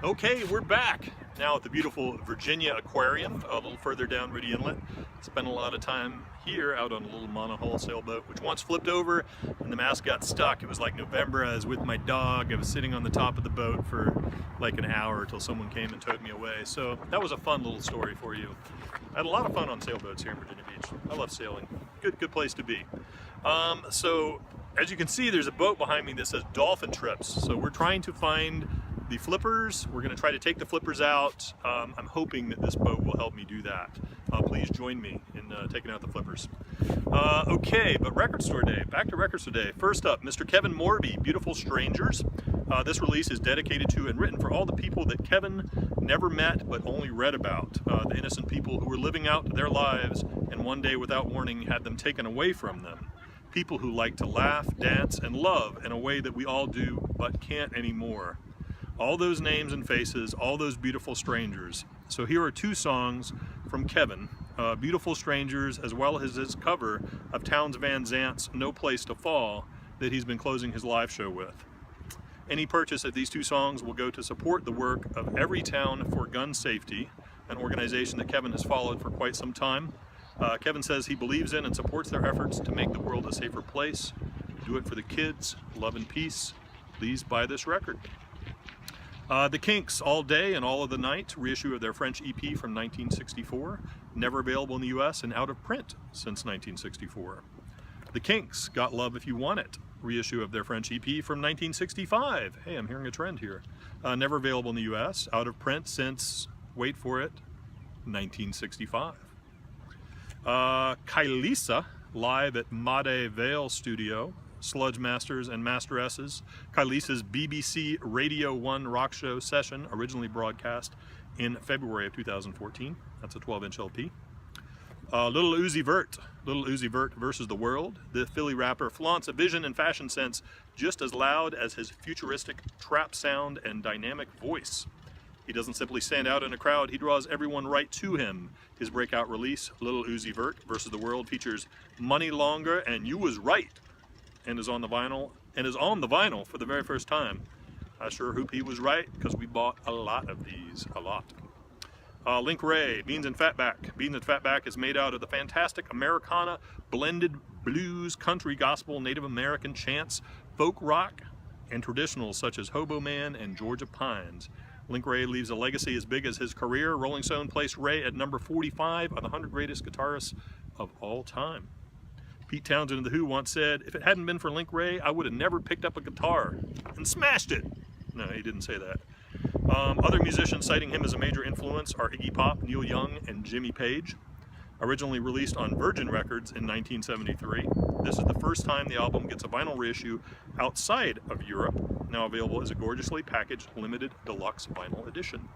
Okay, we're back now at the beautiful Virginia Aquarium, a little further down Rudy Inlet. Spent a lot of time here out on a little monohull sailboat, which once flipped over and the mast got stuck. It was like November. I was with my dog. I was sitting on the top of the boat for like an hour until someone came and towed me away. So that was a fun little story for you. I had a lot of fun on sailboats here in Virginia Beach. I love sailing. Good place to be. So as you can see, there's a boat behind me that says Dolphin Trips. So we're trying to find the flippers. We're going to try to take the flippers out. I'm hoping that this boat will help me do that. Please join me in taking out the flippers. Okay, but Record Store Day. Back to Record Store Day. First up, Mr. Kevin Morby, Beautiful Strangers. This release is dedicated to and written for all the people that Kevin never met but only read about. The innocent people who were living out their lives and one day without warning had them taken away from them. People who like to laugh, dance, and love in a way that we all do but can't anymore. All those names and faces, all those beautiful strangers. So here are two songs from Kevin, Beautiful Strangers, as well as his cover of Townes Van Zant's No Place to Fall that he's been closing his live show with. Any purchase of these two songs will go to support the work of Everytown for Gun Safety, an organization that Kevin has followed for quite some time. Kevin says he believes in and supports their efforts to make the world a safer place. Do it for the kids, love and peace. Please buy this record. The Kinks, All Day and All of the Night, reissue of their French EP from 1964, never available in the US and out of print since 1964. The Kinks, Got Love If You Want It, reissue of their French EP from 1965. Hey, I'm hearing a trend here. Never available in the US, out of print since, wait for it, 1965. Kailisa, live at Made Vale Studio, Sludge Masters and Masteresses. Kailisa's BBC Radio 1 rock show session, originally broadcast in February of 2014. That's a 12-inch LP. Little Uzi Vert versus the world. The Philly rapper flaunts a vision and fashion sense just as loud as his futuristic trap sound and dynamic voice. He doesn't simply stand out in a crowd, he draws everyone right to him. His breakout release, Little Uzi Vert versus the world, features Money Longer and You Was Right, and is on the vinyl for the very first time. I sure hope he was right, because we bought a lot of these, a lot. Link Ray, Beans and Fatback. Beans and Fatback is made out of the fantastic Americana, blended blues, country, gospel, Native American chants, folk rock, and traditionals such as Hobo Man and Georgia Pines. Link Ray leaves a legacy as big as his career. Rolling Stone placed Ray at number 45 on the 100 greatest guitarists of all time. Pete Townsend of The Who once said, "If it hadn't been for Link Ray, I would have never picked up a guitar and smashed it." No, he didn't say that. Other musicians citing him as a major influence are Iggy Pop, Neil Young, and Jimmy Page. Originally released on Virgin Records in 1973, this is the first time the album gets a vinyl reissue outside of Europe, now available as a gorgeously packaged limited deluxe vinyl edition.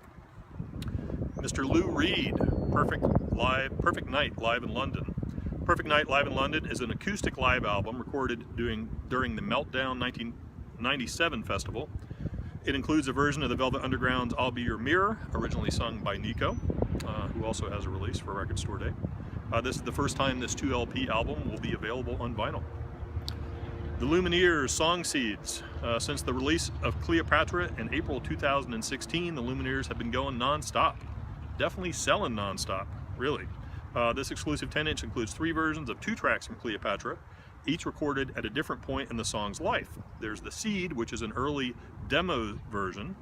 Mr. Lou Reed, Perfect Night Live in London. Perfect Night Live in London is an acoustic live album recorded during the Meltdown 1997 festival. It includes a version of the Velvet Underground's I'll Be Your Mirror, originally sung by Nico, who also has a release for Record Store Day. This is the first time this 2LP album will be available on vinyl. The Lumineers, Song Seeds. Since the release of Cleopatra in April 2016, the Lumineers have been going non-stop. Definitely selling non-stop, really. This exclusive 10-inch includes 3 versions of 2 tracks from Cleopatra, each recorded at a different point in the song's life. There's the Seed, which is an early demo version,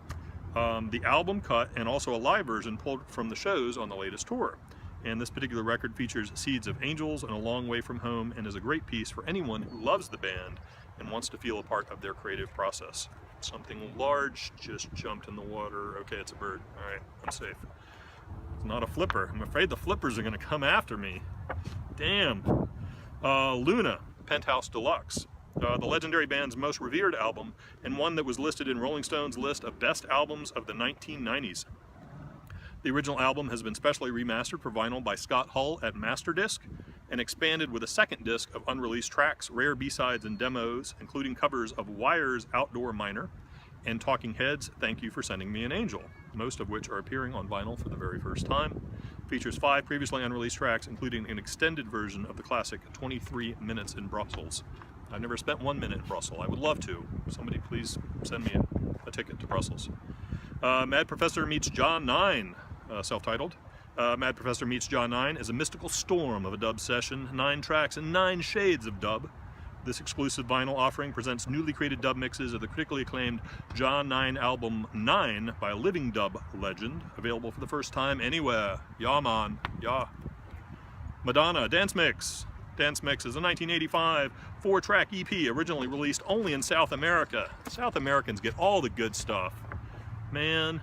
the album cut, and also a live version pulled from the shows on the latest tour. And this particular record features Seeds of Angels and A Long Way From Home, and is a great piece for anyone who loves the band and wants to feel a part of their creative process. Something large just jumped in the water. Okay, it's a bird. All right, I'm safe. It's not a flipper. I'm afraid the flippers are going to come after me. Damn. Luna, Penthouse Deluxe. The legendary band's most revered album, and one that was listed in Rolling Stone's list of best albums of the 1990s. The original album has been specially remastered for vinyl by Scott Hull at Masterdisc, and expanded with a second disc of unreleased tracks, rare B-sides, and demos, including covers of Wire's Outdoor Miner and Talking Heads' Thank You for Sending Me an Angel, most of which are appearing on vinyl for the very first time. Features 5 previously unreleased tracks, including an extended version of the classic 23 Minutes in Brussels. I've never spent 1 minute in Brussels. I would love to. Somebody please send me a ticket to Brussels. Mad Professor Meets John 9, self-titled. Mad Professor Meets John 9 is a mystical storm of a dub session, 9 tracks and 9 shades of dub. This exclusive vinyl offering presents newly created dub mixes of the critically acclaimed John 9 album 9 by a living dub legend, available for the first time anywhere. Yeah, man. Yeah. Madonna, Dance Mix. Dance Mix is a 1985 4-track EP originally released only in South America. South Americans get all the good stuff. Man.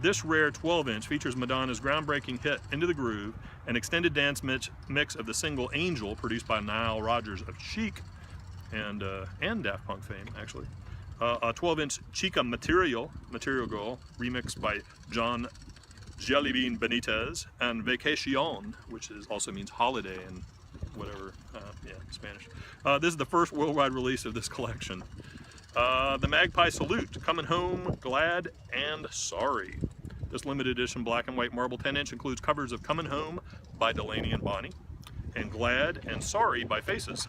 This rare 12-inch features Madonna's groundbreaking hit Into the Groove, an extended dance mix of the single Angel, produced by Nile Rodgers of Chic and Daft Punk fame, actually. A 12-inch Chica Material Girl, remixed by John Jellybean Benitez, and Vacation, which also means holiday in whatever, Spanish. This is the first worldwide release of this collection. The Magpie Salute, Coming Home, Glad, and Sorry. This limited edition black and white marble 10-inch includes covers of Coming Home by Delaney and Bonnie, and Glad and Sorry by Faces.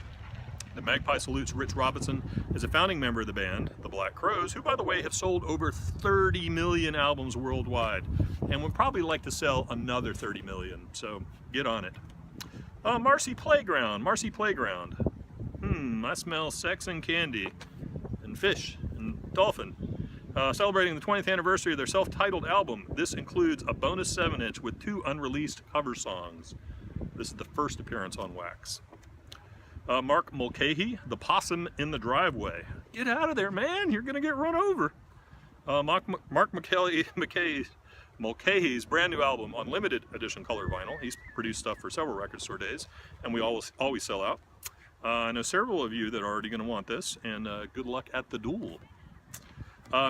The Magpie Salute's Rich Robinson is a founding member of the band, the Black Crowes, who, by the way, have sold over 30 million albums worldwide, and would probably like to sell another 30 million, so get on it. Marcy Playground, Marcy Playground. I smell sex and candy, and fish, and dolphin. Celebrating the 20th anniversary of their self-titled album, this includes a bonus 7-inch with 2 unreleased cover songs. This is the first appearance on wax. Mark Mulcahy, The Possum in the Driveway. Get out of there, man, you're gonna get run over. Mark Mulcahy's brand new album on limited edition color vinyl. He's produced stuff for several record store days, and we always sell out. I know several of you that are already going to want this, and good luck at the duel.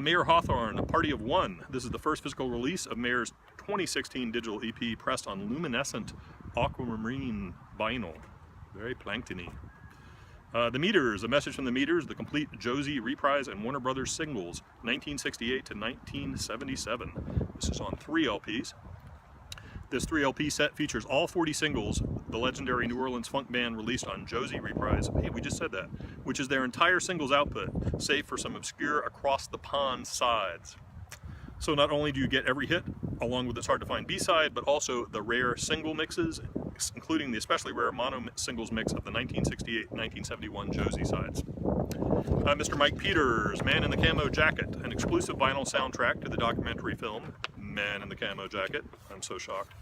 Mayor Hawthorne, A Party of One. This is the first physical release of Mayor's 2016 digital EP pressed on luminescent aquamarine vinyl. Very planktony. The Meters, A Message from the Meters, the complete Josie, Reprise, and Warner Brothers singles, 1968 to 1977. This is on 3 LPs. This 3 LP set features all 40 singles the legendary New Orleans funk band released on Josie Reprise, hey, we just said that, which is their entire singles output, save for some obscure across the pond sides. So not only do you get every hit, along with its hard-to-find B-side, but also the rare single mixes, including the especially rare mono singles mix of the 1968 and 1971 Josie sides. Mr. Mike Peters, Man in the Camo Jacket, an exclusive vinyl soundtrack to the documentary film Man in the Camo Jacket. I'm so shocked.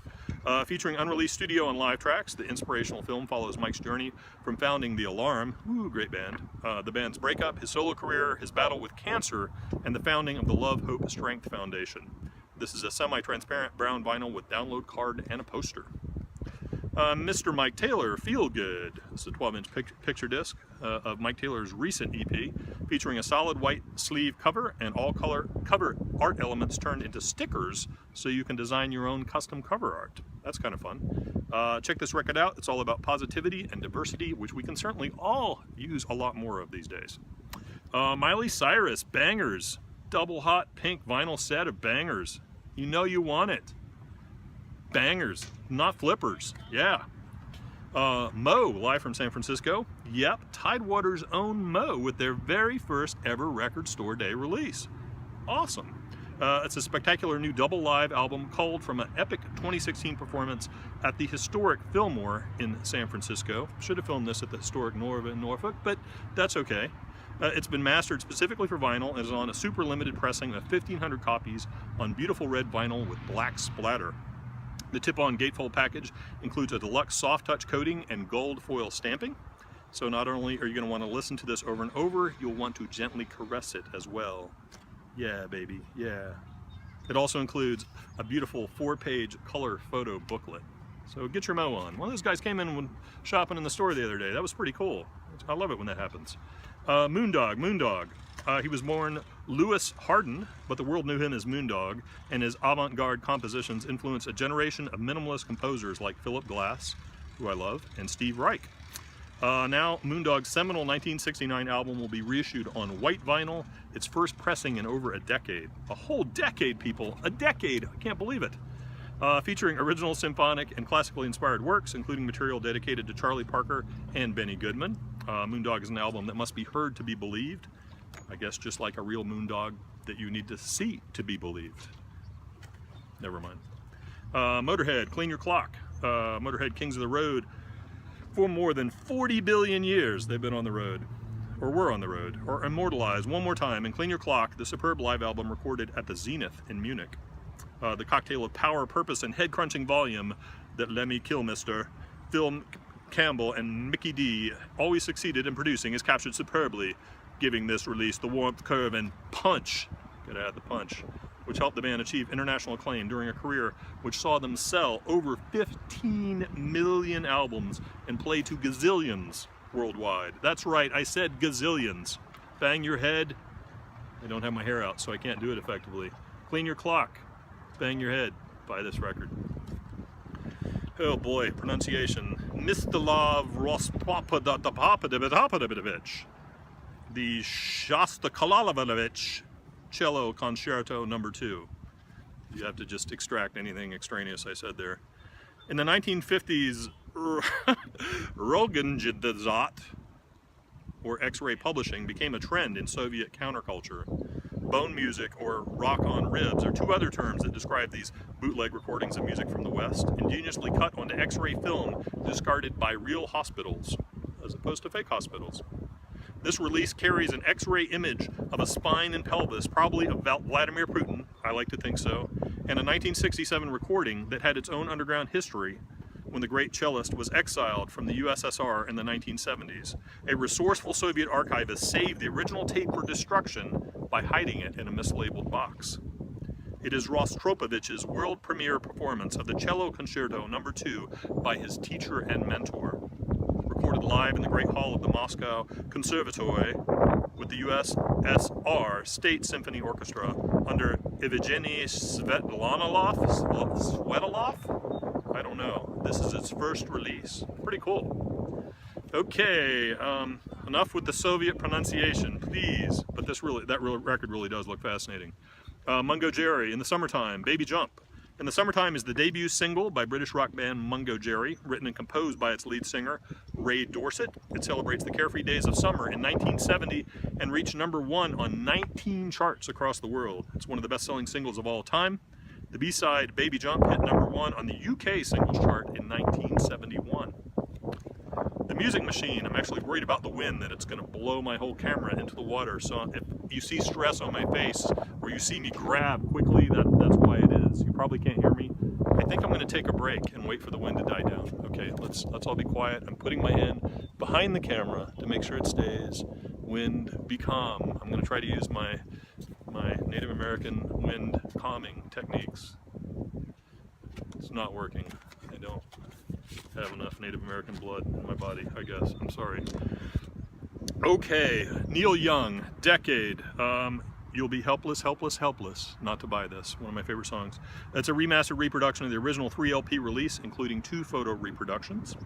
Featuring unreleased studio and live tracks, the inspirational film follows Mike's journey from founding The Alarm, great band, the band's breakup, his solo career, his battle with cancer, and the founding of the Love, Hope, Strength Foundation. This is a semi-transparent brown vinyl with download card and a poster. Mr. Mike Taylor, Feel Good. This is a 12-inch picture disc of Mike Taylor's recent EP, featuring a solid white sleeve cover and all color cover art elements turned into stickers so you can design your own custom cover art. That's kind of fun. Check this record out. It's all about positivity and diversity, which we can certainly all use a lot more of these days. Miley Cyrus, Bangers. Double hot pink vinyl set of bangers. You know you want it. Bangers, not flippers. Yeah. Mo, live from San Francisco. Yep, Tidewater's own Mo with their very first ever record store day release. Awesome. It's a spectacular new double live album culled from an epic 2016 performance at the historic Fillmore in San Francisco. Should have filmed this at the historic Norva in Norfolk, but that's okay. It's been mastered specifically for vinyl and is on a super limited pressing of 1,500 copies on beautiful red vinyl with black splatter. The tip-on gatefold package includes a deluxe soft touch coating and gold foil stamping. So not only are you going to want to listen to this over and over, you'll want to gently caress it as well. Yeah, baby, yeah. It also includes a beautiful 4-page color photo booklet. So get your Mo on. One of those guys came in when shopping in the store the other day. That was pretty cool. I love it when that happens. Moondog. He was born Louis Hardin, but the world knew him as Moondog, and his avant-garde compositions influenced a generation of minimalist composers like Philip Glass, who I love, and Steve Reich. Now, Moondog's seminal 1969 album will be reissued on white vinyl, its first pressing in over a decade. A whole decade, people! A decade! I can't believe it! Featuring original symphonic and classically inspired works, including material dedicated to Charlie Parker and Benny Goodman. Moondog is an album that must be heard to be believed. I guess just like a real Moondog that you need to see to be believed. Never mind. Motorhead, Clean Your Clock. Motorhead, Kings of the Road. For more than 40 billion years they've been on the road, or were on the road, or immortalized one more time in Clean Your Clock, the superb live album recorded at the Zenith in Munich. The cocktail of power, purpose, and head-crunching volume that Lemmy Kilmister, Phil Campbell, and Mickey D always succeeded in producing is captured superbly, giving this release the warmth, curve, and punch, gotta add the punch, which helped the band achieve international acclaim during a career which saw them sell over 15 million albums and play to gazillions worldwide. That's right, I said gazillions. Bang your head. I don't have my hair out, so I can't do it effectively. Clean Your Clock. Bang your head. Buy this record. Oh boy, pronunciation. Mstislav Rospopadopoulos, the Shostakovich Cello Concerto No. 2. You have to just extract anything extraneous I said there. In the 1950s, Rogenjadzot, or X-ray publishing, became a trend in Soviet counterculture. Bone music, or rock on ribs, are two other terms that describe these bootleg recordings of music from the West, ingeniously cut onto X-ray film discarded by real hospitals, as opposed to fake hospitals. This release carries an X-ray image of a spine and pelvis, probably of Vladimir Putin, I like to think so, and a 1967 recording that had its own underground history when the great cellist was exiled from the USSR in the 1970s. A resourceful Soviet archivist saved the original tape for destruction by hiding it in a mislabeled box. It is Rostropovich's world premiere performance of the Cello Concerto No. 2 by his teacher and mentor. Recorded live in the Great Hall of the Moscow Conservatory with the USSR State Symphony Orchestra under Evgeny Svetlov? I don't know. This is its first release. Pretty cool. Okay, enough with the Soviet pronunciation, please. But that record really does look fascinating. Mungo Jerry, In the Summertime, Baby Jump. In the Summertime is the debut single by British rock band Mungo Jerry, written and composed by its lead singer, Ray Dorset. It celebrates the carefree days of summer in 1970 and reached #1 on 19 charts across the world. It's one of the best-selling singles of all time. The B-side, Baby Jump, hit #1 on the UK singles chart in 1971. The Music Machine, I'm actually worried about the wind, that it's going to blow my whole camera into the water. So if you see stress on my face, or you see me grab quickly, that's why it is. You probably can't hear me. I think I'm going to take a break and wait for the wind to die down. Okay, let's all be quiet. I'm putting my hand behind the camera to make sure it stays. Wind, be calm. I'm going to try to use my Native American wind calming techniques. It's not working. I don't have enough Native American blood in my body, I guess. I'm sorry. Okay, Neil Young, Decade. You'll be helpless, helpless, helpless not to buy this. One of my favorite songs. It's a remastered reproduction of the original 3 LP release, including 2 photo reproductions.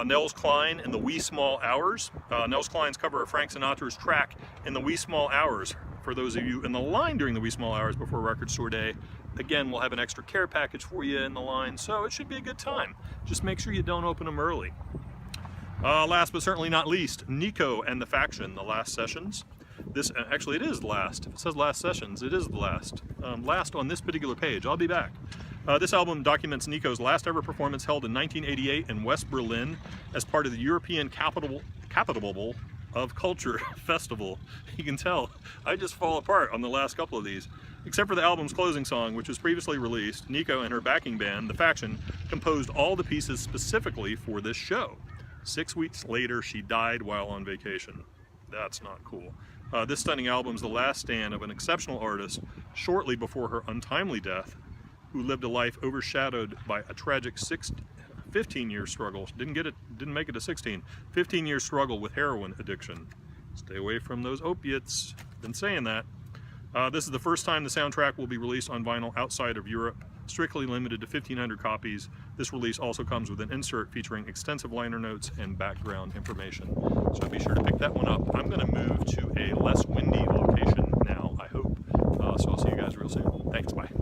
Nels Cline in the Wee Small Hours. Nels Cline's cover of Frank Sinatra's track In the Wee Small Hours. For those of you in the line during the Wee Small Hours before Record Store Day, again, we'll have an extra care package for you in the line, so it should be a good time. Just make sure you don't open them early. Last but certainly not least, Nico and the Faction, The Last Sessions. This, actually it is the last. If it says Last Sessions, it is the last. Last on this particular page. I'll be back. This album documents Nico's last ever performance held in 1988 in West Berlin as part of the European Capital of Culture Festival. You can tell I just fall apart on the last couple of these. Except for the album's closing song, which was previously released, Nico and her backing band, The Faction, composed all the pieces specifically for this show. 6 weeks later, she died while on vacation. That's not cool. This stunning album is the last stand of an exceptional artist shortly before her untimely death, who lived a life overshadowed by a tragic 15-year struggle. Didn't make it to 16. 15-year struggle with heroin addiction. Stay away from those opiates. Been saying that. This is the first time the soundtrack will be released on vinyl outside of Europe, strictly limited to 1,500 copies. This release also comes with an insert featuring extensive liner notes and background information. So be sure to pick that one up. I'm going to move to a less windy location now, I hope. So I'll see you guys real soon. Thanks, bye.